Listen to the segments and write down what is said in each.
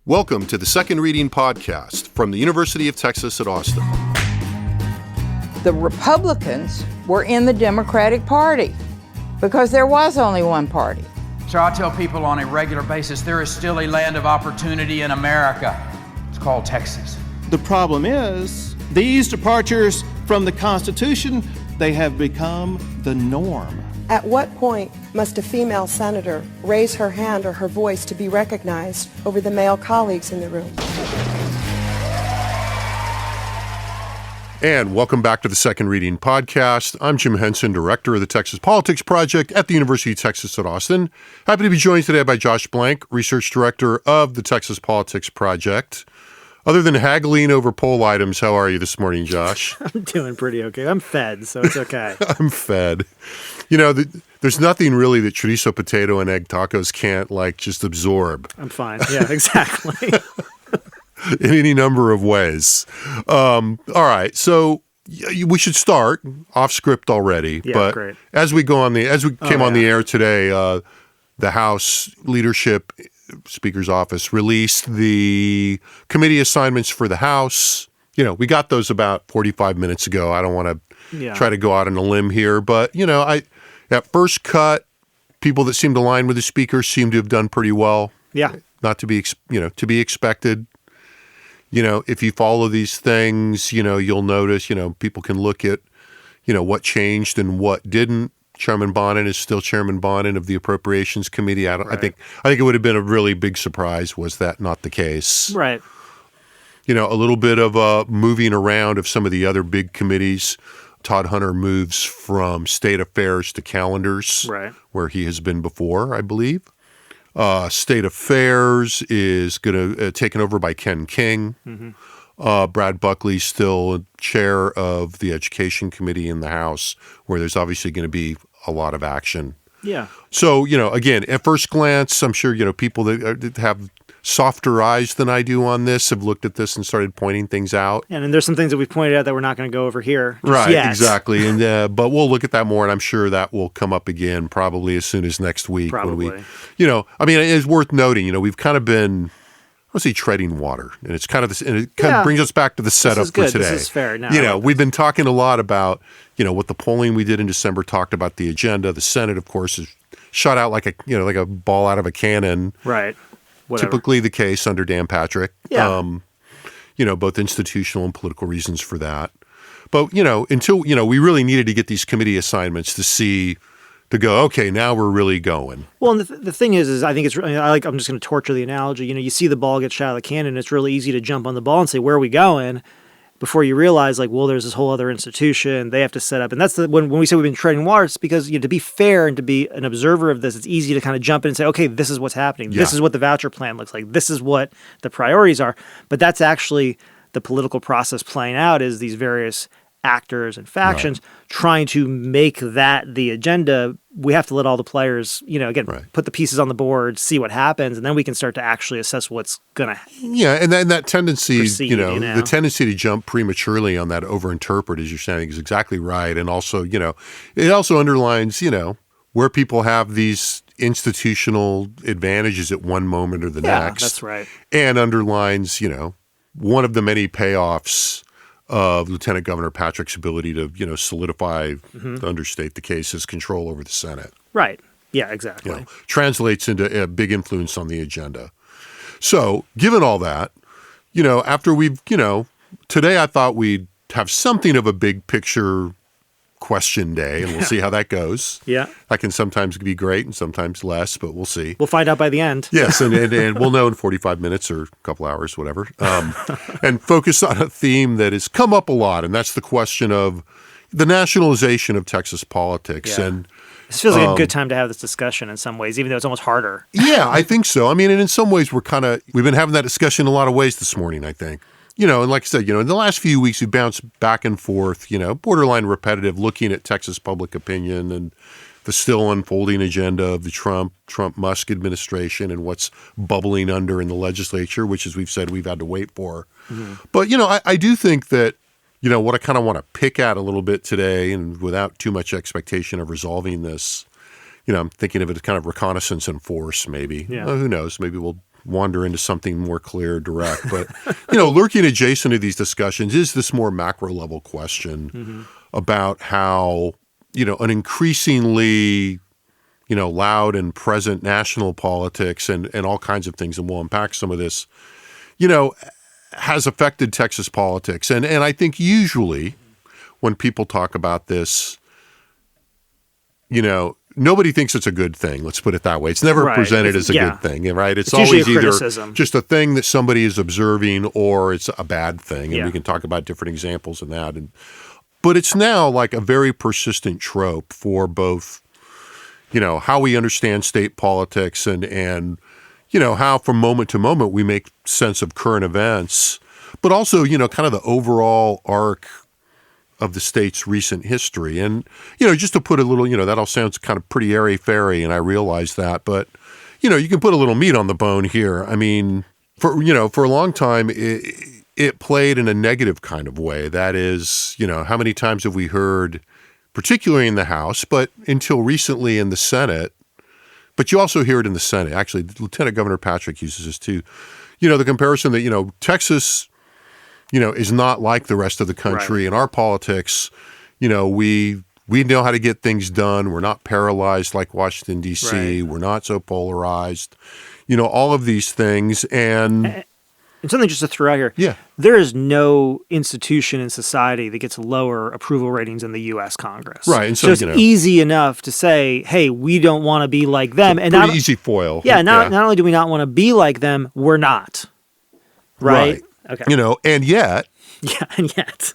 Welcome to the Second Reading Podcast from the University of Texas at Austin. The Republicans were in the Democratic Party because there was only one party. So I tell people on a regular basis, there is still a land of opportunity in America. It's called Texas. The problem is, these departures from the Constitution, they have become the norm. At what point must a female senator raise her hand or her voice to be recognized over the male colleagues in the room? And welcome back to the Second Reading Podcast. I'm Jim Henson, Director of the Texas Politics Project at the University of Texas at Austin. Happy to be joined today by Josh Blank, Research Director of the Texas Politics Project. Other than haggling over poll items, how are you this morning, Josh? I'm doing pretty okay. I'm fed, so it's okay. I'm fed. You know, there's nothing really that chorizo, potato, and egg tacos can't, just absorb. I'm fine. Yeah, exactly. In any number of ways. All right, so we should start off script already. Yeah, but great. As we came on the air today, the House leadership Speaker's office released the committee assignments for the House. You know, we got those about 45 minutes ago. I don't want to try to go out on a limb here, but at first cut, people that seemed aligned with the Speaker seem to have done pretty well. Yeah, not to be expected. If you follow these things, you'll notice. People can look at what changed and what didn't. Chairman Bonnen is still Chairman Bonnen of the Appropriations Committee. I think it would have been a really big surprise was that not the case. Right. A little bit of moving around of some of the other big committees. Todd Hunter moves from State Affairs to Calendars, where he has been before, I believe. State Affairs is taken over by Ken King. Mm-hmm. Brad Buckley's still chair of the Education Committee in the House, where there's obviously going to be a lot of action. Yeah. So, again, at first glance, I'm sure, people that have softer eyes than I do on this have looked at this and started pointing things out. And then there's some ththings that we've pointed out that we're not going to go over here right, yet. Exactly. And but we'll look at that more, and I'm sure that will come up again probably as soon as next week. Probably. When it's worth noting, we've kind of been, treading water, and it's kind of this, and it kind of brings us back to the setup for today. This is fair. No, we've been talking a lot about, what the polling we did in December talked about the agenda. The Senate, of course, is shot out like a ball out of a cannon. Right. Whatever. Typically the case under Dan Patrick. Yeah. Both institutional and political reasons for that. But, until, we really needed to get these committee assignments to go, okay, now we're really going. Well, and the thing is I think I'm just going to torture the analogy. You see the ball get shot out of the cannon. It's really easy to jump on the ball and say, where are we going? Before you realize, there's this whole other institution they have to set up. And that's when we say we've been treading water, it's because, to be fair and to be an observer of this, it's easy to kind of jump in and say, okay, this is what's happening. Yeah. This is what the voucher plan looks like. This is what the priorities are. But that's actually the political process playing out is these various actors and factions trying to make that the agenda. We have to let all the players, put the pieces on the board, see what happens, and then we can start to actually assess what's going to and then that tendency, proceed, the tendency to jump prematurely on that overinterpret, as you're saying, is exactly right. And also, it also underlines, where people have these institutional advantages at one moment or the next. That's right. And underlines, one of the many payoffs of Lieutenant Governor Patrick's ability to, solidify, to understate the case, his control over the Senate. Right. Yeah, exactly. Translates into a big influence on the agenda. So, given all that, after we've, today I thought we'd have something of a big picture question day, and we'll see how that goes. Yeah. That can sometimes be great and sometimes less, but we'll see. We'll find out by the end. Yes, and we'll know in 45 minutes or a couple hours, whatever. And focus on a theme that has come up a lot, and that's the question of the nationalization of Texas politics. Yeah. And this feels like a good time to have this discussion in some ways, even though it's almost harder. Yeah, I think so. And in some ways we've been having that discussion in a lot of ways this morning, I think. And like I said, in the last few weeks, we bounced back and forth, borderline repetitive, looking at Texas public opinion and the still unfolding agenda of the Trump-Musk administration and what's bubbling under in the legislature, which, as we've said, we've had to wait for. Mm-hmm. But, I do think that, what I kind of want to pick at a little bit today, and without too much expectation of resolving this, I'm thinking of it as kind of reconnaissance and force, maybe. Yeah. Who knows? Maybe we'll wander into something more clear, direct. But, lurking adjacent to these discussions is this more macro level question about how, an increasingly, loud and present national politics and all kinds of things, and we'll unpack some of this, has affected Texas politics. And I think usually when people talk about this, nobody thinks it's a good thing. Let's put it that way. It's never presented as a good thing, right? It's always either just a thing that somebody is observing or it's a bad thing. And we can talk about different examples of that. But it's now like a very persistent trope for both, how we understand state politics and how from moment to moment we make sense of current events, but also, kind of the overall arc of the state's recent history. And, just to put a little, that all sounds kind of pretty airy-fairy, and I realize that, but, you can put a little meat on the bone here. I mean, for a long time, it played in a negative kind of way. That is, how many times have we heard, particularly in the House, but until recently in the Senate, but you also hear it in the Senate. Actually, Lieutenant Governor Patrick uses this too. The comparison that, Texas, is not like the rest of the country. In our politics, we know how to get things done. We're not paralyzed like Washington, D.C. We're not so polarized. All of these things. And something just to throw out here. Yeah. There is no institution in society that gets lower approval ratings than the U.S. Congress. Right. And so it's easy enough to say, hey, we don't want to be like them. And pretty easy foil. Yeah. Not only do we not want to be like them, we're not. Right. Okay. And yet. Yeah. And yet.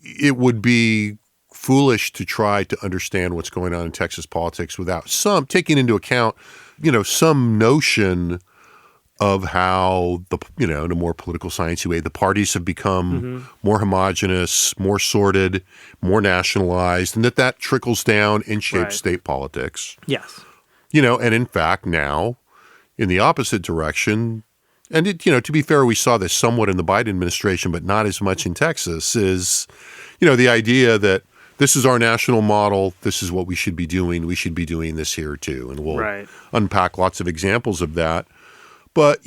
It would be foolish to try to understand what's going on in Texas politics without taking into account, some notion of how in a more political sciencey way, the parties have become more homogenous, more sorted, more nationalized, and that trickles down and shapes state politics. Yes. And in fact, now in the opposite direction, and to be fair, we saw this somewhat in the Biden administration, but not as much in Texas, is, the idea that this is our national model, this is what we should be doing, we should be doing this here too. And we'll unpack lots of examples of that. But,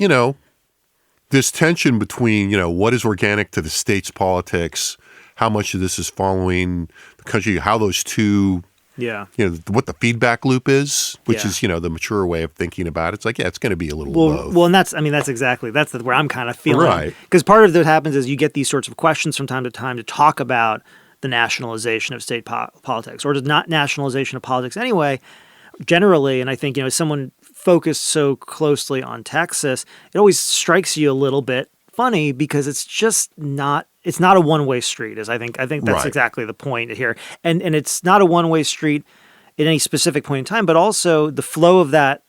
this tension between, what is organic to the state's politics, how much of this is following the country, how those two, what the feedback loop is, which is, the mature way of thinking about it. It's like, it's going to be a little low. Well, and that's where I'm kind of feeling. Right. Because part of what happens is you get these sorts of questions from time to talk about the nationalization of state politics, or not nationalization of politics anyway, generally. And I think, as someone focused so closely on Texas, it always strikes you a little bit funny because it's just not a one-way street. I think that's exactly the point here. And it's not a one-way street at any specific point in time, but also the flow of that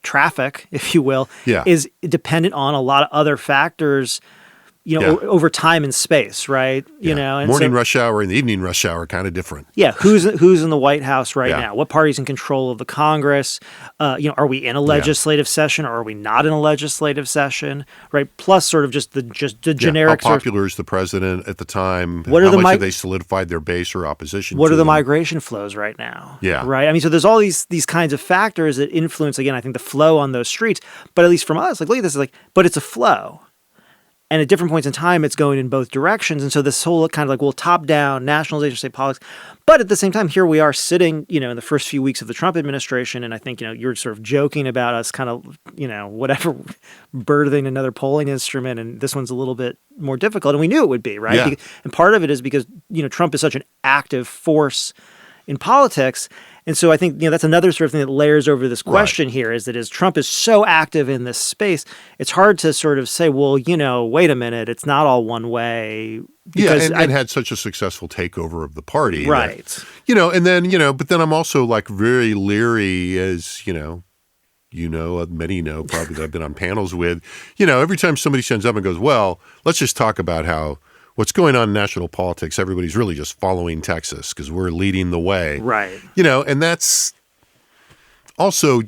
traffic, if you will, is dependent on a lot of other factors, over time and space, right? And morning rush hour and the evening rush hour are kind of different. Yeah, who's in the White House right now? What party's in control of the Congress? Are we in a legislative session or are we not in a legislative session? Right. Plus, sort of just the generic. How popular is the president at the time? How much have they solidified their base or opposition? What are the migration flows right now? Yeah. Right. I mean, so there's all these kinds of factors that influence, again, I think the flow on those streets. But at least from us, look at this, but it's a flow. And at different points in time, it's going in both directions. And so this whole kind of top-down nationalization of state politics. But at the same time, here we are sitting, in the first few weeks of the Trump administration. And I think, you're sort of joking about us kind of, whatever, birthing another polling instrument. And this one's a little bit more difficult. And we knew it would be, right? Yeah. And part of it is because, Trump is such an active force in politics. And so I think, that's another sort of thing that layers over this question here is that as Trump is so active in this space, it's hard to sort of say, well, wait a minute, it's not all one way. Because and had such a successful takeover of the party. Right. That, and then, but then I'm also very leery as, many know probably that I've been on panels with, every time somebody stands up and goes, well, let's just talk about how what's going on in national politics, everybody's really just following Texas because we're leading the way. Right. And that's also,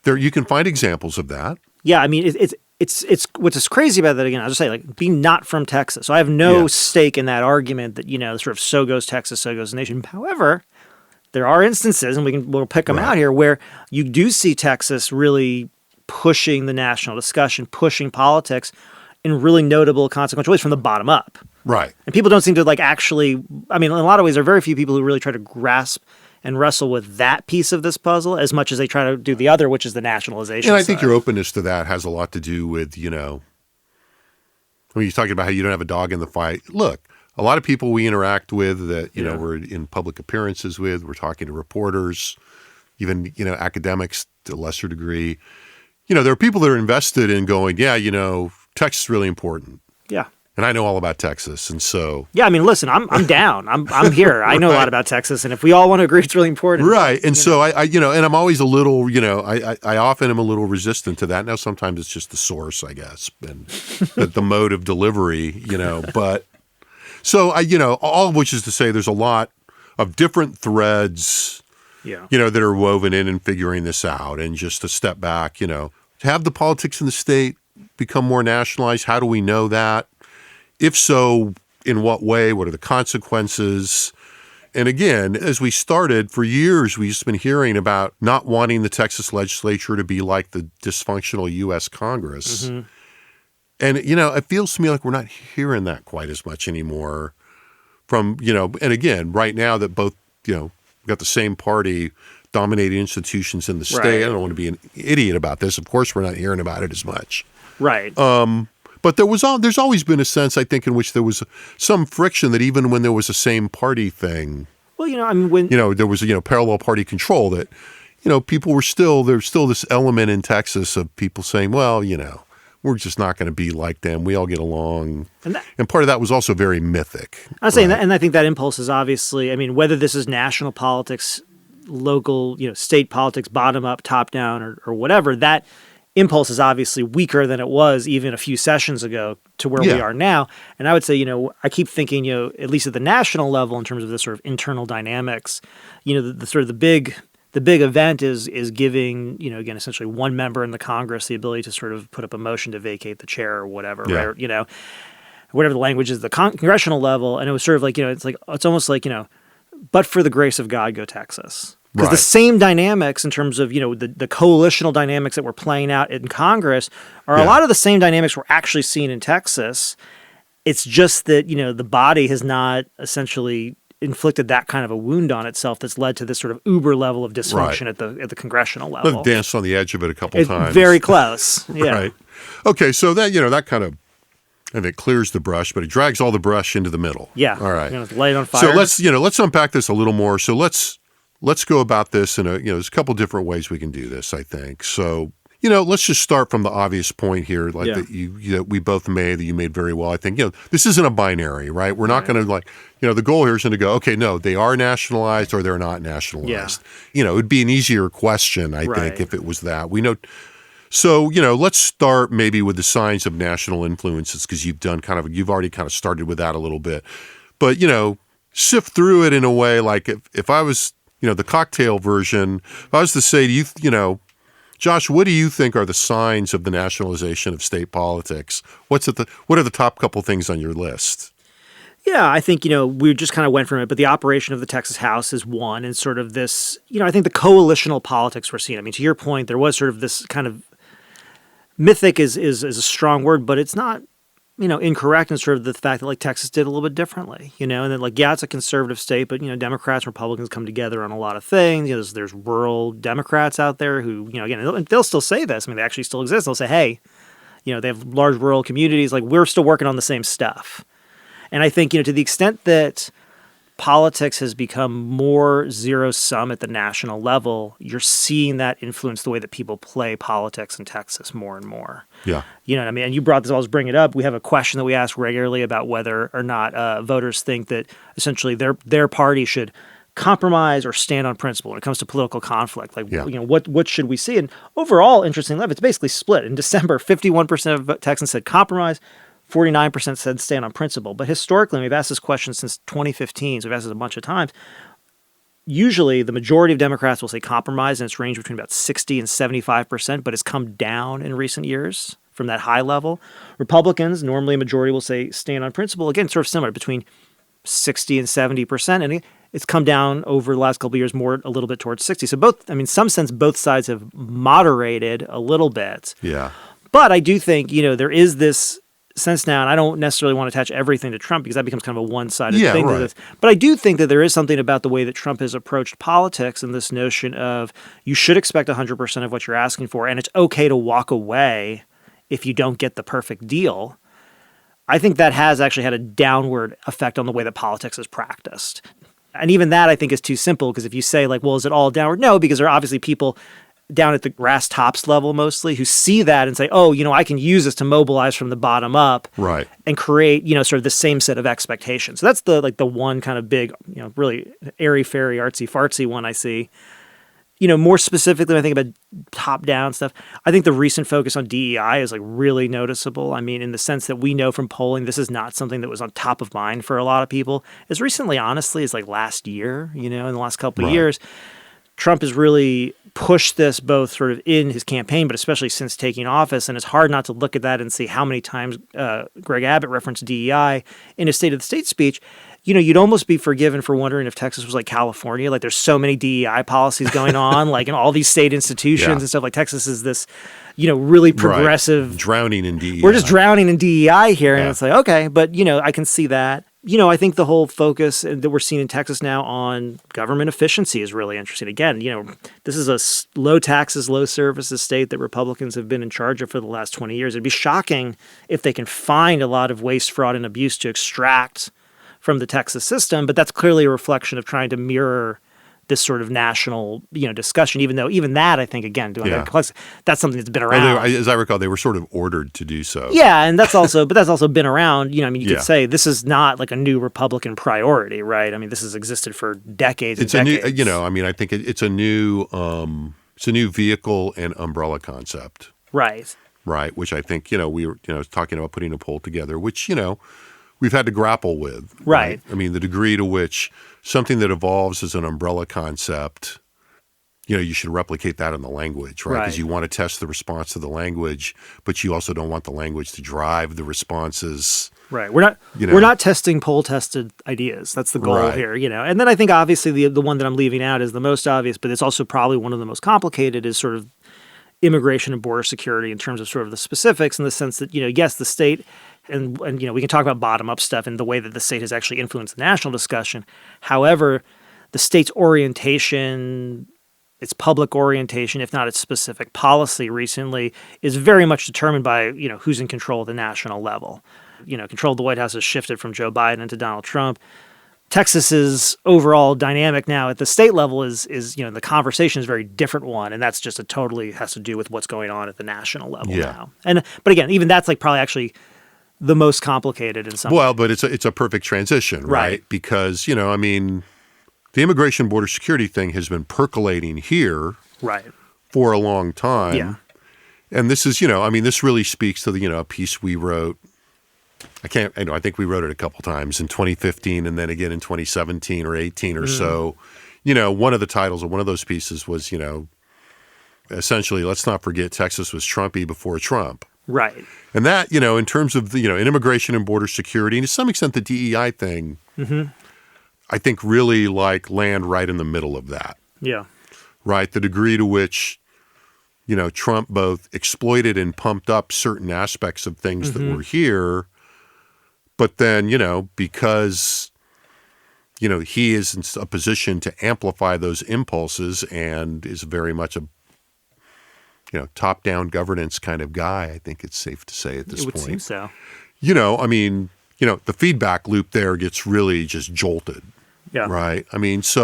there you can find examples of that. Yeah, I mean, it's what's crazy about that, again, I'll just say, being not from Texas. So I have no stake in that argument that, sort of so goes Texas, so goes the nation. However, there are instances, and we'll pick them out here, where you do see Texas really pushing the national discussion, pushing politics in really notable, consequential ways from the bottom up. Right. And people don't seem to actually, I mean, in a lot of ways, there are very few people who really try to grasp and wrestle with that piece of this puzzle as much as they try to do the other, which is the nationalization And I think side. your openness to that has a lot to do with, you're talking about how you don't have a dog in the fight. Look, a lot of people we interact with that, we're in public appearances with, we're talking to reporters, even, academics to a lesser degree. There are people that are invested in going, Texas is really important. Yeah. And I know all about Texas. And so. Yeah, I mean, listen, I'm down. I'm here. I know a lot about Texas. And if we all want to agree it's really important. Right. And so I and I'm always a little, I often am a little resistant to that. Now, sometimes it's just the source, I guess, and the mode of delivery, but so all of which is to say there's a lot of different threads, that are woven in and figuring this out. And just to step back, to have the politics in the state become more nationalized. How do we know that? If so, in what way? What are the consequences? And again, as we started, for years, we've just been hearing about not wanting the Texas legislature to be like the dysfunctional U.S. Congress. Mm-hmm. And, it feels to me like we're not hearing that quite as much anymore from, and again, right now that both, we've got the same party dominating institutions in the state. Right. I don't want to be an idiot about this. Of course, we're not hearing about it as much. Right. But there's always been a sense, I think, in which there was some friction that even when there was a same party thing, well, I mean, when there was parallel party control, that people were there's still this element in Texas of people saying, well, we're just not going to be like them. We all get along, and part of that was also very mythic. I'm saying that, and I think that impulse is obviously, I mean, whether this is national politics, local, state politics, bottom up, top down, or whatever, that impulse is obviously weaker than it was even a few sessions ago to where we are now. And I would say, I keep thinking, at least at the national level in terms of the sort of internal dynamics, the sort of the big event is giving, again, essentially one member in the Congress the ability to sort of put up a motion to vacate the chair or whatever, right? Whatever the language is, the congressional level. And it was sort of like, it's almost like, but for the grace of God, go Texas. Because the same dynamics in terms of, the coalitional dynamics that we're playing out in Congress are a lot of the same dynamics we're actually seeing in Texas. It's just that, the body has not essentially inflicted that kind of a wound on itself that's led to this sort of uber level of dysfunction at the congressional level. I've danced on the edge of it a couple times. Very close. Yeah. Right. Okay, so that, that kind of, and it clears the brush, but it drags all the brush into the middle. Yeah. All right. Light on fire. So let's unpack this a little more. So let's go about this in there's a couple different ways we can do this, I think. So, let's just start from the obvious point here, that we both made, that you made very well. I think, this isn't a binary, right? We're not going to the goal here isn't to go, okay, no, they are nationalized or they're not nationalized. It would be an easier question, I think, if it was that. We know. So, let's start maybe with the signs of national influences, because you've already kind of started with that a little bit. But, sift through it in a way like if I was, the cocktail version, if I was to say to you, Josh, what do you think are the signs of the nationalization of state politics? What are the top couple things on your list? Yeah, I think, we just kind of went from it, but the operation of the Texas House is one, and sort of this, I think the coalitional politics we're seeing. I mean, to your point, there was sort of this kind of mythic is a strong word, but it's not, incorrect in sort of the fact that Texas did a little bit differently, and then it's a conservative state, but Democrats and Republicans come together on a lot of things. There's rural Democrats out there who, again, they'll still say this. I mean, they actually still exist. They'll say, hey, they have large rural communities. We're still working on the same stuff. And I think, to the extent that politics has become more zero-sum at the national level, you're seeing that influence the way that people play politics in Texas more and more. Yeah. You know what I mean? And you brought this, I was bringing it up. We have a question that we ask regularly about whether or not voters think that essentially their party should compromise or stand on principle when it comes to political conflict. What should we see? And overall, interestingly enough, it's basically split. In December, 51% of Texans said compromise, 49% said stand on principle. But historically, we've asked this question since 2015, so we've asked it a bunch of times. Usually, the majority of Democrats will say compromise, and it's ranged between about 60 and 75%, but it's come down in recent years from that high level. Republicans, normally a majority, will say stand on principle. Again, sort of similar, between 60 and 70%. And It's come down over the last couple of years more a little bit towards 60. So in some sense, both sides have moderated a little bit. Yeah. But I do think, there is this sense now, and I don't necessarily want to attach everything to Trump because that becomes kind of a one-sided thing to this. But I do think that there is something about the way that Trump has approached politics and this notion of you should expect 100% of what you're asking for, and it's okay to walk away if you don't get the perfect deal. I think that has actually had a downward effect on the way that politics is practiced. And even that, I think, is too simple because if you say, like, well, is it all downward? No, because there are obviously people down at the grass tops level mostly who see that and say, oh, I can use this to mobilize from the bottom up and create, sort of the same set of expectations. So that's the one kind of big, really airy-fairy, artsy-fartsy one I see. More specifically, when I think about top-down stuff, I think the recent focus on DEI is really noticeable. I mean, in the sense that we know from polling, this is not something that was on top of mind for a lot of people. As recently, honestly, as last year, in the last couple of years, Trump has really pushed this both sort of in his campaign, but especially since taking office. And it's hard not to look at that and see how many times Greg Abbott referenced DEI in his State of the State speech. You'd almost be forgiven for wondering if Texas was like California. There's so many DEI policies going on, in all these state institutions and stuff. Texas is this, really progressive. Drowning in DEI. We're just drowning in DEI here. And it's okay, but, I can see that. I think the whole focus that we're seeing in Texas now on government efficiency is really interesting. Again, this is a low taxes, low services state that Republicans have been in charge of for the last 20 years. It'd be shocking if they can find a lot of waste, fraud, and abuse to extract from the Texas system, but that's clearly a reflection of trying to mirror this sort of national, discussion, even though even that, I think, again, that's something that's been around. Well, as I recall, they were sort of ordered to do so. Yeah, and that's also been around. You could say this is not a new Republican priority, right? I mean, this has existed for decades. It's and decades. New, I think it's a new vehicle and umbrella concept. Right. Right, which I think, we were, talking about putting a poll together, which, we've had to grapple with. Right. I mean, the degree to which something that evolves as an umbrella concept, you should replicate that in the language, right? Because you want to test the response to the language, but you also don't want the language to drive the responses. Right. We're not testing poll tested ideas. That's the goal here, And then I think obviously the one that I'm leaving out is the most obvious, but it's also probably one of the most complicated is sort of immigration and border security in terms of sort of the specifics in the sense that, yes, the state and we can talk about bottom-up stuff and the way that the state has actually influenced the national discussion. However, the state's orientation, its public orientation, if not its specific policy recently, is very much determined by, who's in control at the national level. Control of the White House has shifted from Joe Biden to Donald Trump. Texas's overall dynamic now at the state level is the conversation is a very different one, and that's just totally has to do with what's going on at the national level now. But again, even that's probably actually the most complicated in some Well, but it's a perfect transition, right? Because, the immigration border security thing has been percolating here for a long time. Yeah. And this is, this really speaks to the, a piece we wrote. I think we wrote it a couple times in 2015 and then again in 2017 or 18 or so. One of the titles of one of those pieces was, essentially, let's not forget Texas was Trumpy before Trump. Right. And that, in terms of the, in immigration and border security, and to some extent the DEI thing, I think really land right in the middle of that. Yeah. Right. The degree to which, Trump both exploited and pumped up certain aspects of things that were here, but then, because, he is in a position to amplify those impulses and is very much a top-down governance kind of guy, I think it's safe to say at this point. It would seem so. The feedback loop there gets really just jolted. Yeah. Right? Which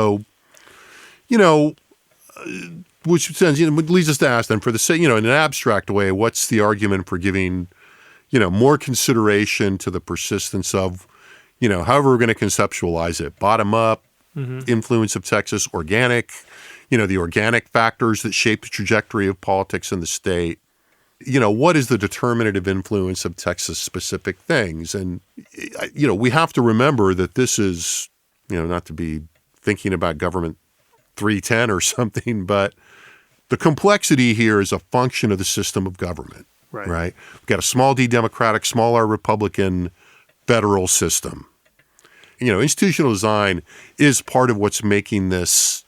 leads us to ask then, for the sake, in an abstract way, what's the argument for giving, more consideration to the persistence of, however we're going to conceptualize it, bottom-up, influence of Texas, organic, the organic factors that shape the trajectory of politics in the state. What is the determinative influence of Texas-specific things? And, we have to remember that this is, not to be thinking about government 310 or something, but the complexity here is a function of the system of government, right? We've got a small D Democratic, small R Republican federal system. institutional design is part of what's making this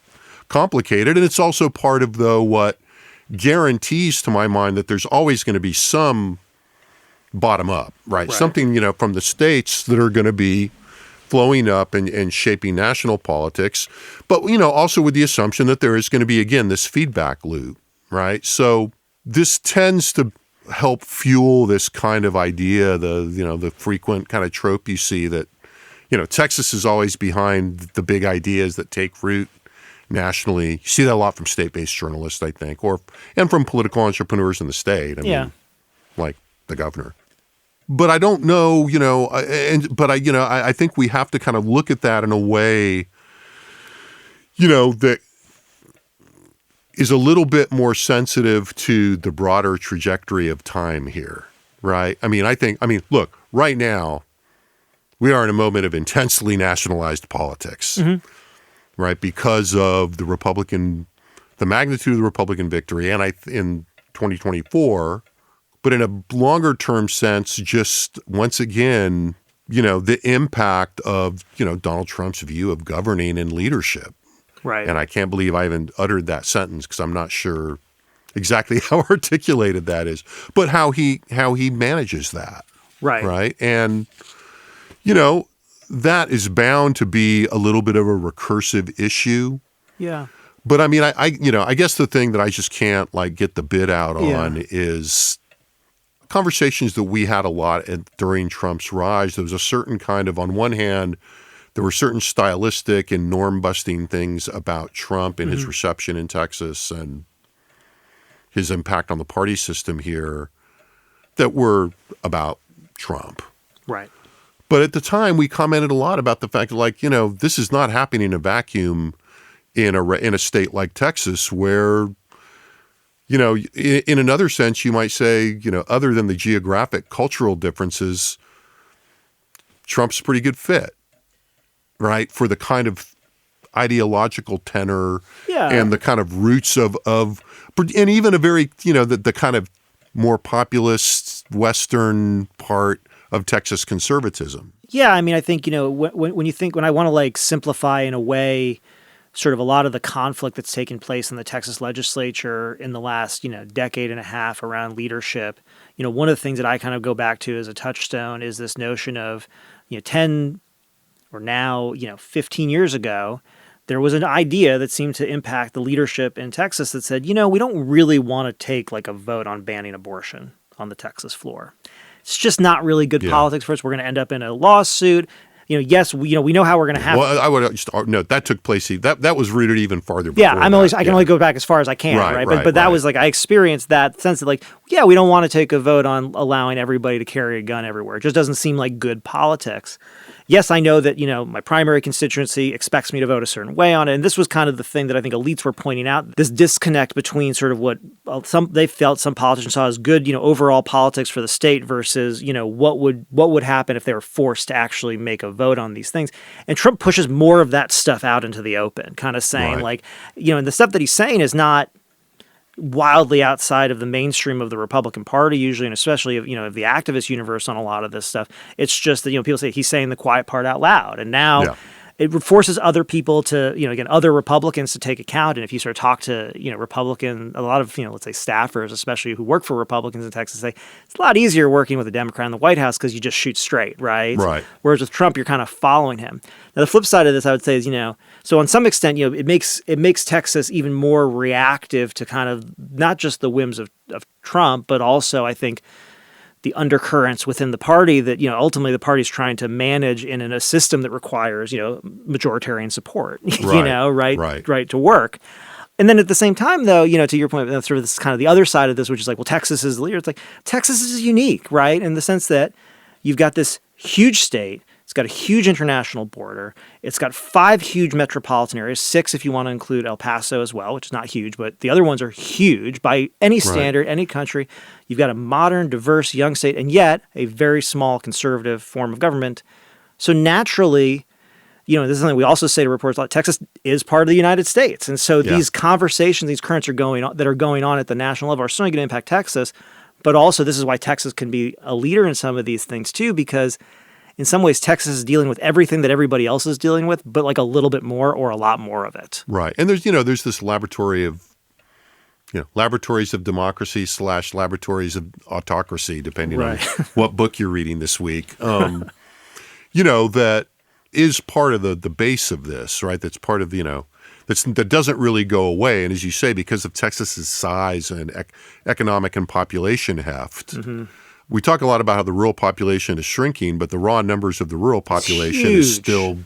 complicated. And it's also part of, though, what guarantees, to my mind, that there's always going to be some bottom up, right? Something, from the states that are going to be flowing up and shaping national politics. But, also with the assumption that there is going to be, again, this feedback loop, right? So this tends to help fuel this kind of idea, the frequent kind of trope you see that, Texas is always behind the big ideas that take root nationally. You see that a lot from state-based journalists, I think, and from political entrepreneurs in the state. I mean, like the governor. But I don't know, I think we have to kind of look at that in a way, that is a little bit more sensitive to the broader trajectory of time here, right? Look, right now, we are in a moment of intensely nationalized politics, right? Because of the magnitude of the Republican victory, and in 2024, but in a longer term sense, just once again, the impact of, Donald Trump's view of governing and leadership. Right. And I can't believe I even uttered that sentence because I'm not sure exactly how articulated that is, but how he manages that. Right. Right. And, that is bound to be a little bit of a recursive issue. Yeah. But I guess the thing that I just can't get the bid out on is conversations that we had a lot during Trump's rise. There was a certain kind of, on one hand, there were certain stylistic and norm-busting things about Trump and his reception in Texas and his impact on the party system here that were about Trump. Right. But at the time, we commented a lot about the fact that, this is not happening in a vacuum in a state like Texas where, in another sense, you might say, other than the geographic, cultural differences, Trump's a pretty good fit. Right, for the kind of ideological tenor and the kind of roots of and even a very, the kind of more populist Western part of Texas conservatism. Yeah, I think, when I want to simplify in a way sort of a lot of the conflict that's taken place in the Texas legislature in the last, decade and a half around leadership, one of the things that I kind of go back to as a touchstone is this notion of, 10 or now, 15 years ago, there was an idea that seemed to impact the leadership in Texas that said, we don't really want to take a vote on banning abortion on the Texas floor. It's just not really good politics for us. We're going to end up in a lawsuit. Yes, we know how we're going to have. Well, I would just note that took place. That was rooted even farther. Yeah, I can only go back as far as I can, right? But that was I experienced that sense that we don't want to take a vote on allowing everybody to carry a gun everywhere. It just doesn't seem like good politics. Yes, I know that, my primary constituency expects me to vote a certain way on it. And this was kind of the thing that I think elites were pointing out, this disconnect between sort of what they felt some politicians saw as good, overall politics for the state versus, what would happen if they were forced to actually make a vote on these things. And Trump pushes more of that stuff out into the open, kind of saying and the stuff that he's saying is not wildly outside of the mainstream of the Republican Party usually, and especially of the activist universe on a lot of this stuff. It's just that people say he's saying the quiet part out loud, and now it forces other people to other Republicans to take account. And if you sort of talk to Republican, a lot of let's say staffers, especially who work for Republicans in Texas, say it's a lot easier working with a Democrat in the White House because you just shoot straight, right? Right. Whereas with Trump, you're kind of following him. Now the flip side of this, I would say, is so on some extent, it makes Texas even more reactive to kind of not just the whims of Trump, but also I think the undercurrents within the party that ultimately the party's trying to manage in a system that requires majoritarian support, right to work. And then at the same time, though, to your point, sort of this kind of the other side of this, which is Texas is the leader. It's Texas is unique, right, in the sense that you've got this huge state. It's got a huge international border. It's got 5 huge metropolitan areas, 6 if you want to include El Paso as well, which is not huge, but the other ones are huge by any standard, any country. You've got a modern, diverse, young state, and yet a very small conservative form of government. So naturally, this is something we also say to reporters a lot. Texas is part of the United States. And so these conversations, these currents that are going on at the national level are certainly going to impact Texas. But also this is why Texas can be a leader in some of these things too, because in some ways, Texas is dealing with everything that everybody else is dealing with, but like a little bit more or a lot more of it. Right. And there's this laboratories of democracy / laboratories of autocracy, depending on what book you're reading this week. That is part of the base of this, right? That's part of, that doesn't really go away. And as you say, because of Texas's size and economic and population heft, we talk a lot about how the rural population is shrinking, but the raw numbers of the rural population is still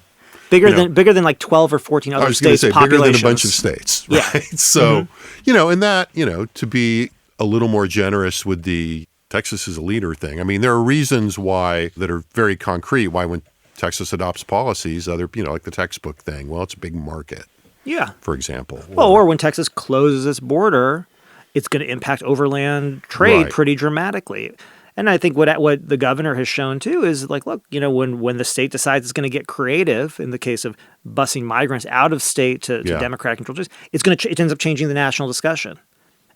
bigger than like 12 or 14 other states. I was going to say bigger than a bunch of states, right? Yeah. So, and that, to be a little more generous with the Texas is a leader thing. I mean, there are reasons why that are very concrete. Why when Texas adopts policies, like the textbook thing, well, it's a big market. Yeah. For example. Or when Texas closes its border, it's going to impact overland trade pretty dramatically. And I think what the governor has shown too is like, look, when the state decides it's going to get creative in the case of busing migrants out of state to Democratic controlled districts, it ends up changing the national discussion.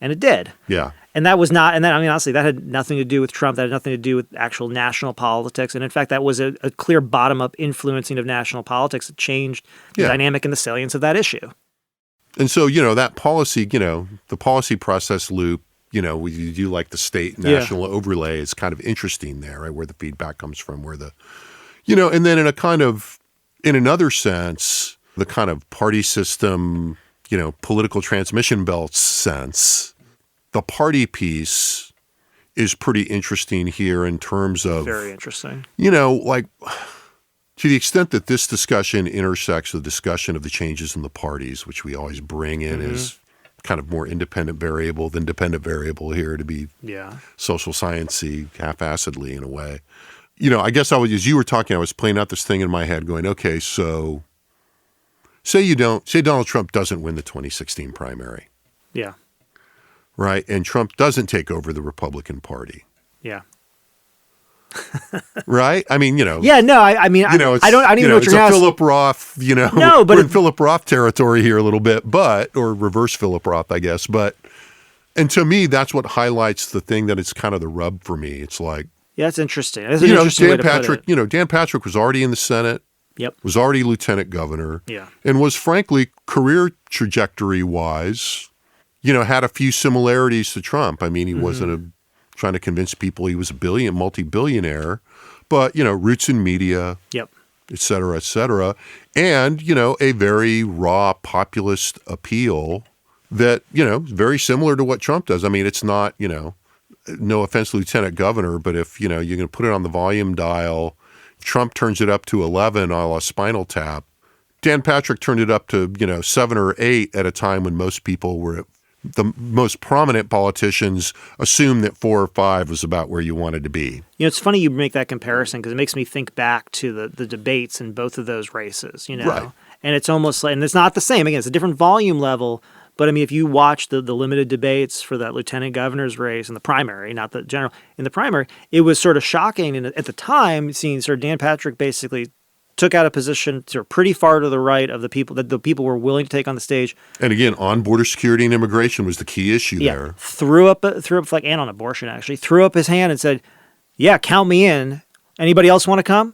And it did. Yeah. And that was not, and that, I mean, honestly, that had nothing to do with Trump. That had nothing to do with actual national politics. And in fact, that was a clear bottom-up influencing of national politics that changed the dynamic and the salience of that issue. And so, that policy, the policy process loop, we do like the state national overlay is kind of interesting there, right? Where the feedback comes from, where the, and then in another sense, the kind of party system, political transmission belts sense, the party piece is pretty interesting here in terms of very interesting. Like to the extent that this discussion intersects the discussion of the changes in the parties, which we always bring in as kind of more independent variable than dependent variable here to be social science-y half-assedly in a way. I guess as you were talking, I was playing out this thing in my head going, okay, so say Donald Trump doesn't win the 2016 primary. Yeah. Right? And Trump doesn't take over the Republican Party. Yeah. Right? I mean, Yeah, no, I mean, I don't even know what you're asking. It's a Philip Roth, No, but we're in Philip Roth territory here a little bit, or reverse Philip Roth, I guess. And to me, that's what highlights the thing that it's kind of the rub for me. It's like, yeah, it's interesting. That's an interesting way to put it. Dan Patrick was already in the Senate. Yep. Was already lieutenant governor. Yeah. And was frankly, career trajectory-wise, had a few similarities to Trump. I mean, he wasn't trying to convince people he was a multi-billionaire, but, roots in media, et cetera, and, a very raw populist appeal that, is very similar to what Trump does. I mean, it's not, no offense, lieutenant governor, but if, you're going to put it on the volume dial, Trump turns it up to 11 a la Spinal Tap. Dan Patrick turned it up to, 7 or 8 at a time when most people were the most prominent politicians assumed that 4 or 5 was about where you wanted to be. It's funny you make that comparison because it makes me think back to the debates in both of those races, Right. And it's almost like, and it's not the same. Again, it's a different volume level. But I mean, if you watch the limited debates for that lieutenant governor's race in the primary, not the general, in the primary, it was sort of shocking. And at the time, seeing sort of Dan Patrick basically took out a position sort of pretty far to the right of the people that the people were willing to take on the stage. And again, on border security and immigration was the key issue there. Threw up like, and on abortion actually, threw up his hand and said, "Yeah, count me in. Anybody else want to come?"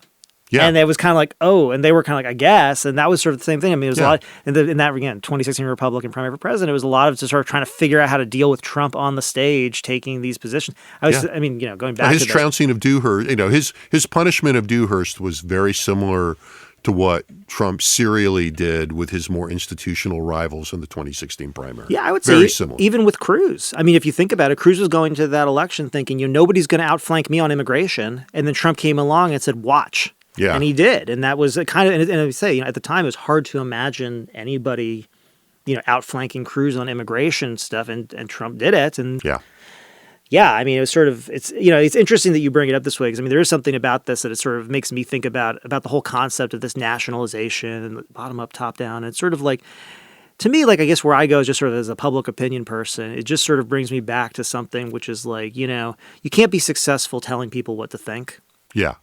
Yeah. And it was kind of like, oh, and they were kind of like, I guess. And that was sort of the same thing. I mean, it was a lot, in that, again, 2016 Republican primary for president, it was a lot of just sort of trying to figure out how to deal with Trump on the stage taking these positions. I mean, going back to his trouncing of Dewhurst, his punishment of Dewhurst was very similar to what Trump serially did with his more institutional rivals in the 2016 primary. Yeah, I would very say similar. Even with Cruz. I mean, if you think about it, Cruz was going to that election thinking, nobody's going to outflank me on immigration. And then Trump came along and said, watch. Yeah. And he did. And that was kind of, and I say, at the time, it was hard to imagine anybody, outflanking Cruz on immigration stuff. And Trump did it. And yeah, I mean, it was sort of, it's interesting that you bring it up this way. Because I mean, there is something about this that it sort of makes me think about the whole concept of this nationalization and bottom up, top down. It's sort of like, to me, like, I guess where I go is just sort of as a public opinion person, it just sort of brings me back to something which is like, you can't be successful telling people what to think. Yeah.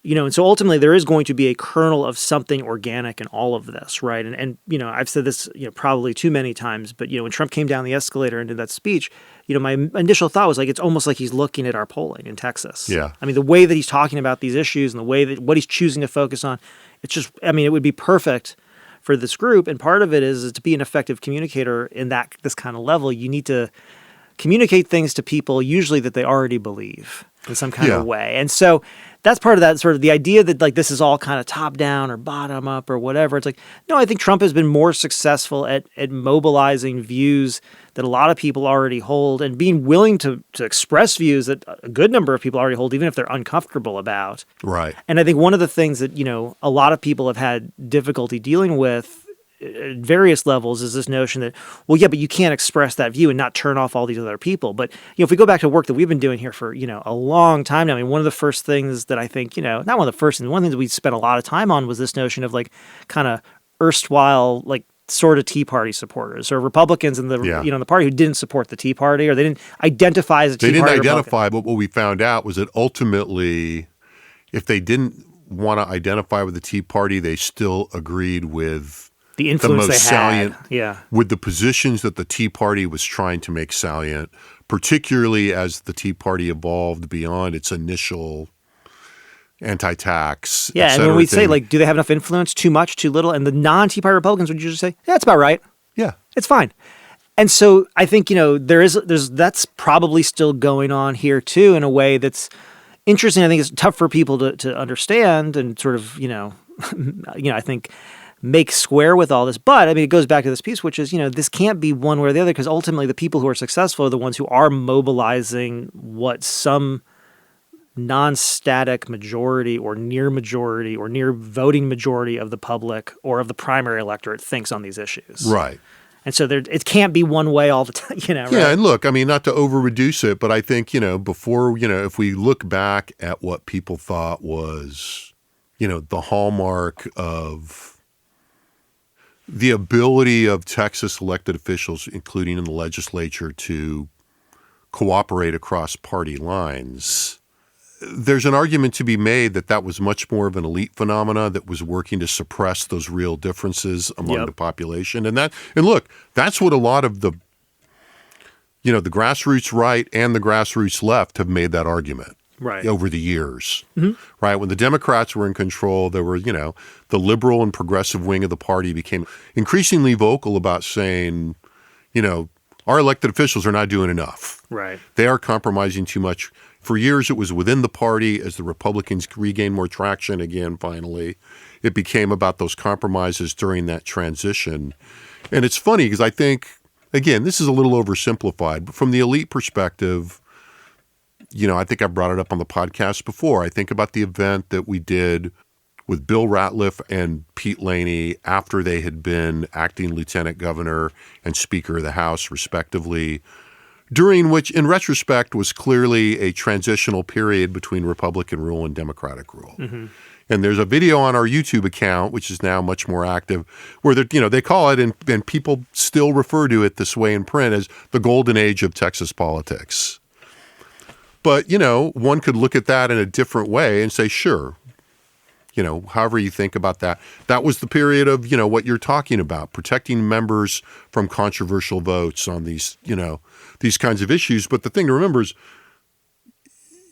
And so ultimately there is going to be a kernel of something organic in all of this, right? And I've said this, probably too many times, but, when Trump came down the escalator and did that speech, my initial thought was like, it's almost like he's looking at our polling in Texas. Yeah. I mean, the way that he's talking about these issues and the way that what he's choosing to focus on, it's just, it would be perfect for this group. And part of it is to be an effective communicator in this kind of level, you need to communicate things to people usually that they already believe in some kind of way. And so that's part of that sort of the idea that like this is all kind of top down or bottom up or whatever. It's like, no, I think Trump has been more successful at mobilizing views that a lot of people already hold and being willing to express views that a good number of people already hold, even if they're uncomfortable about. Right. And I think one of the things that, a lot of people have had difficulty dealing with at various levels is this notion that, well, yeah, but you can't express that view and not turn off all these other people. But, if we go back to work that we've been doing here for, a long time now, one of the first things that I think, not one of the first things, one of the things that we spent a lot of time on was this notion of like kind of erstwhile, like sort of Tea Party supporters or Republicans in the, the party who didn't support the Tea Party or they didn't identify as a Tea Party. They didn't identify, but what we found out was that ultimately, if they didn't want to identify with the Tea Party, they still agreed with the influence most they salient, had, with the positions that the Tea Party was trying to make salient, particularly as the Tea Party evolved beyond its initial anti-tax. Yeah, and when we say, like, do they have enough influence, too much, too little? And the non-Tea Party Republicans would usually say, yeah, it's about right. Yeah. It's fine. And so I think, that's probably still going on here, too, in a way that's interesting. I think it's tough for people to understand and sort of, I think make square with all this. But it goes back to this piece, which is, this can't be one way or the other, because ultimately the people who are successful are the ones who are mobilizing what some non-static majority or near voting majority of the public or of the primary electorate thinks on these issues. Right. And so it can't be one way all the time, right? Yeah, and look, not to over-reduce it, but I think, before, if we look back at what people thought was, the hallmark of the ability of Texas elected officials, including in the legislature, to cooperate across party lines, there's an argument to be made that was much more of an elite phenomena that was working to suppress those real differences among the population. And look, that's what a lot of the grassroots right and the grassroots left have made that argument. Right. Over the years, right? When the Democrats were in control, there were, the liberal and progressive wing of the party became increasingly vocal about saying, our elected officials are not doing enough. Right. They are compromising too much. For years, it was within the party. As the Republicans regained more traction again, finally, it became about those compromises during that transition. And it's funny because I think, again, this is a little oversimplified, but from the elite perspective, I think I've brought it up on the podcast before. I think about the event that we did with Bill Ratliff and Pete Laney after they had been acting lieutenant governor and speaker of the House, respectively, during which, in retrospect, was clearly a transitional period between Republican rule and Democratic rule. Mm-hmm. And there's a video on our YouTube account, which is now much more active, where they call it, and people still refer to it this way in print, as the golden age of Texas politics. But, one could look at that in a different way and say, sure, however you think about that, that was the period of, what you're talking about, protecting members from controversial votes on these, these kinds of issues. But the thing to remember is,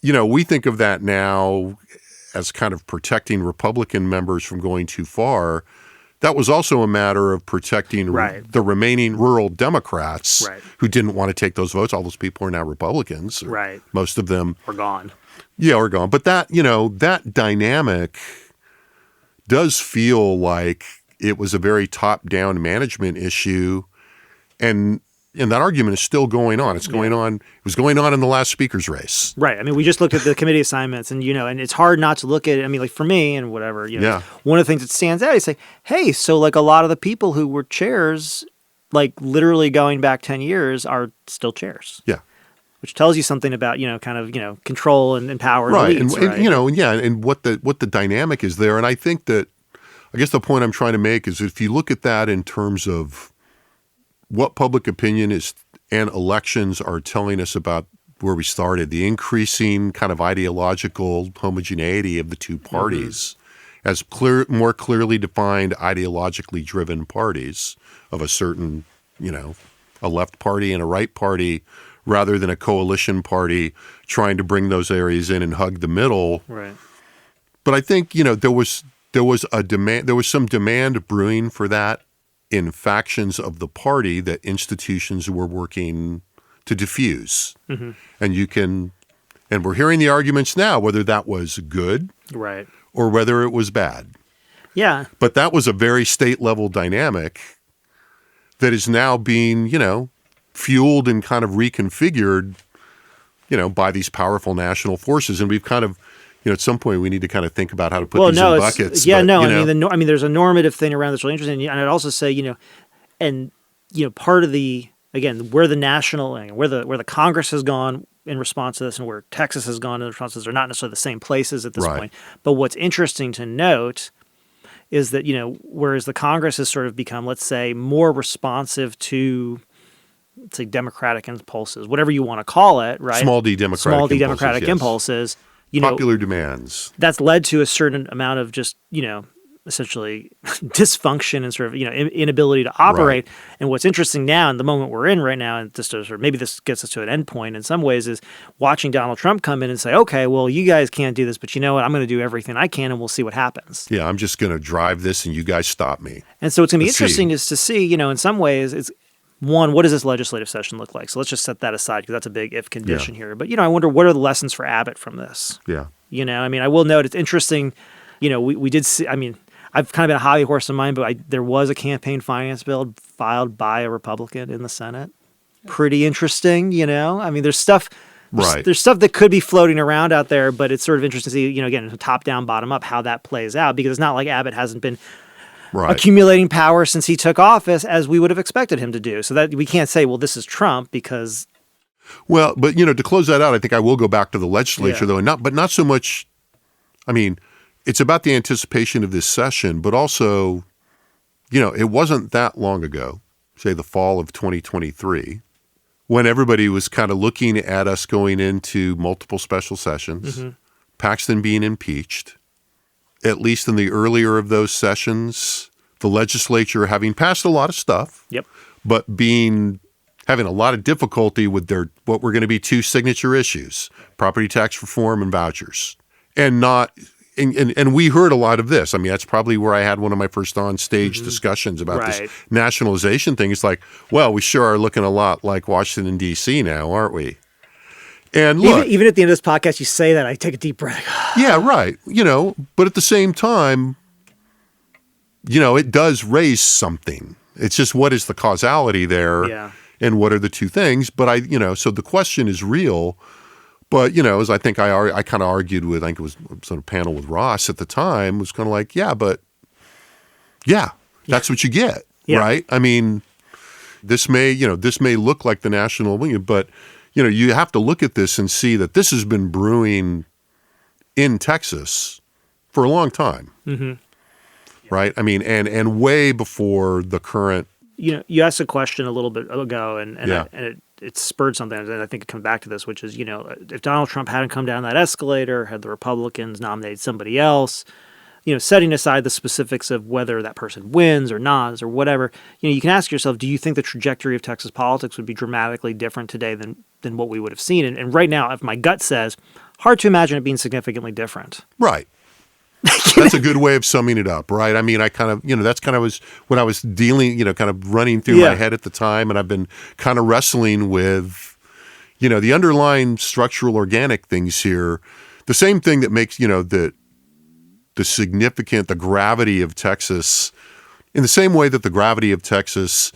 we think of that now as kind of protecting Republican members from going too far. That was also a matter of protecting the remaining rural Democrats who didn't want to take those votes. All those people are now Republicans. Right. Most of them are gone. Yeah, are gone. But that, that dynamic does feel like it was a very top-down management issue. And that argument is still going on. It's going on. It was going on in the last speaker's race. Right. We just looked at the committee assignments and, and it's hard not to look at it. Like for me and whatever, one of the things that stands out is say, hey, so like a lot of the people who were chairs, like literally going back 10 years are still chairs. Yeah. Which tells you something about, control and power. Right. And elites, and what the dynamic is there. And I think that, I guess the point I'm trying to make is if you look at that in terms of what public opinion is and elections are telling us about where we started, the increasing kind of ideological homogeneity of the two parties as more clearly defined, ideologically driven parties of a certain, a left party and a right party, rather than a coalition party trying to bring those areas in and hug the middle. Right. But I think, there was some demand brewing for that in factions of the party that institutions were working to diffuse. And and we're hearing the arguments now, whether that was good Right. or whether it was bad. Yeah. But that was a very state level dynamic that is now being, fueled and kind of reconfigured, by these powerful national forces. And we've kind of, at some point we need to kind of think about how to put these in buckets. Yeah, but, I mean, there's a normative thing around that's really interesting. And I'd also say, part of the, again, where the national, where the Congress has gone in response to this and where Texas has gone in response to this are not necessarily the same places at this point. But what's interesting to note is that, whereas the Congress has sort of become, let's say, more responsive to, let's say, democratic impulses, whatever you want to call it, right? Small d democratic impulses, popular demands. That's led to a certain amount of just, essentially dysfunction and sort of, inability to operate. Right. And what's interesting now in the moment we're in right now, and just to sort of, maybe this gets us to an end point in some ways, is watching Donald Trump come in and say, okay, well, you guys can't do this, but you know what? I'm going to do everything I can and we'll see what happens. Yeah, I'm just going to drive this and you guys stop me. And so it's going to be interesting is to see, in some ways, it's one, what does this legislative session look like? So let's just set that aside because that's a big if condition here. But, I wonder what are the lessons for Abbott from this? Yeah. I will note it's interesting, we did see, I've kind of been a hobby horse of mine, but there was a campaign finance bill filed by a Republican in the Senate. Pretty interesting, there's stuff, there's stuff that could be floating around out there, but it's sort of interesting to see, again, top down, bottom up, how that plays out, because it's not like Abbott hasn't been accumulating power since he took office as we would have expected him to do. So that we can't say, well, this is Trump because. Well, but to close that out, I think I will go back to the legislature though, and not so much. It's about the anticipation of this session, but also, it wasn't that long ago, say the fall of 2023, when everybody was kind of looking at us going into multiple special sessions, Paxton being impeached. At least in the earlier of those sessions, the legislature having passed a lot of stuff, but having a lot of difficulty with what were going to be two signature issues, property tax reform and vouchers. And we heard a lot of this. That's probably where I had one of my first on-stage discussions about this nationalization thing. It's like, well, we sure are looking a lot like Washington, D.C. now, aren't we? And look, even at the end of this podcast, you say that, I take a deep breath. Yeah, right. But at the same time, it does raise something. It's just what is the causality there and what are the two things? But so the question is real. But, as I think I kind of argued with, I think it was on a panel with Ross at the time, was kind of like, that's what you get, right? This may look like the national wing, but you have to look at this and see that this has been brewing in Texas for a long time, right? And way before the current. You asked a question a little bit ago, and it spurred something, and I think it comes back to this, which is, if Donald Trump hadn't come down that escalator, had the Republicans nominated somebody else, setting aside the specifics of whether that person wins or not or whatever, you can ask yourself, do you think the trajectory of Texas politics would be dramatically different today than what we would have seen? And right now, if my gut says, hard to imagine it being significantly different. Right. That's a good way of summing it up, right? I kind of, that's kind of was when I was dealing, kind of running through my head at the time, and I've been kind of wrestling with, the underlying structural organic things here. The same thing that makes, the gravity of Texas, in the same way that the gravity of Texas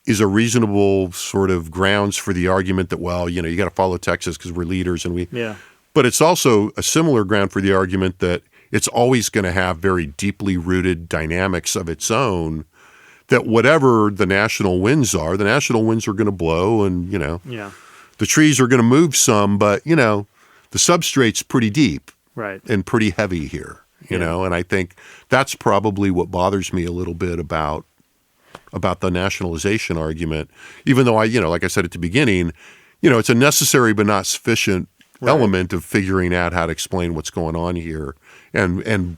is a reasonable sort of grounds for the argument that, well, you got to follow Texas because we're leaders and we. Yeah. But it's also a similar ground for the argument that it's always going to have very deeply rooted dynamics of its own, that whatever the national winds are going to blow and, the trees are going to move some, but, the substrate's pretty deep and pretty heavy here, you know, and I think that's probably what bothers me a little bit about the nationalization argument, even though like I said at the beginning, it's a necessary but not sufficient element of figuring out how to explain what's going on here and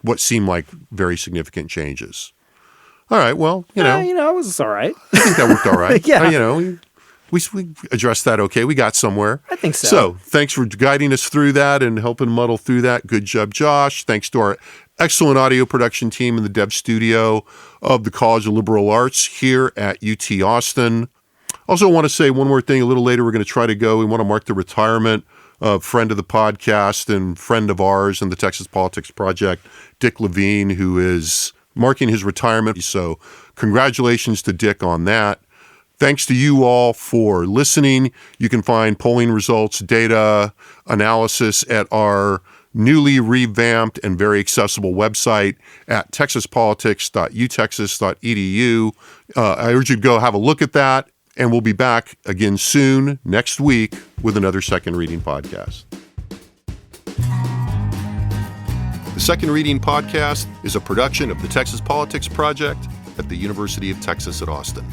what seem like very significant changes. All right, well, it was all right. I think that worked all right. Yeah. We addressed that okay. We got somewhere. I think so. So thanks for guiding us through that and helping muddle through that. Good job, Josh. Thanks to our excellent audio production team in the Dev Studio of the College of Liberal Arts here at UT Austin. Also want to say one more thing. A little later, we're going to try to go. We want to mark the retirement of friend of the podcast and friend of ours in the Texas Politics Project, Dick Levine, who is marking his retirement. So congratulations to Dick on that. Thanks to you all for listening. You can find polling results, data, analysis at our newly revamped and very accessible website at texaspolitics.utexas.edu. I urge you to go have a look at that, and we'll be back again soon next week with another Second Reading podcast. The Second Reading podcast is a production of the Texas Politics Project at the University of Texas at Austin.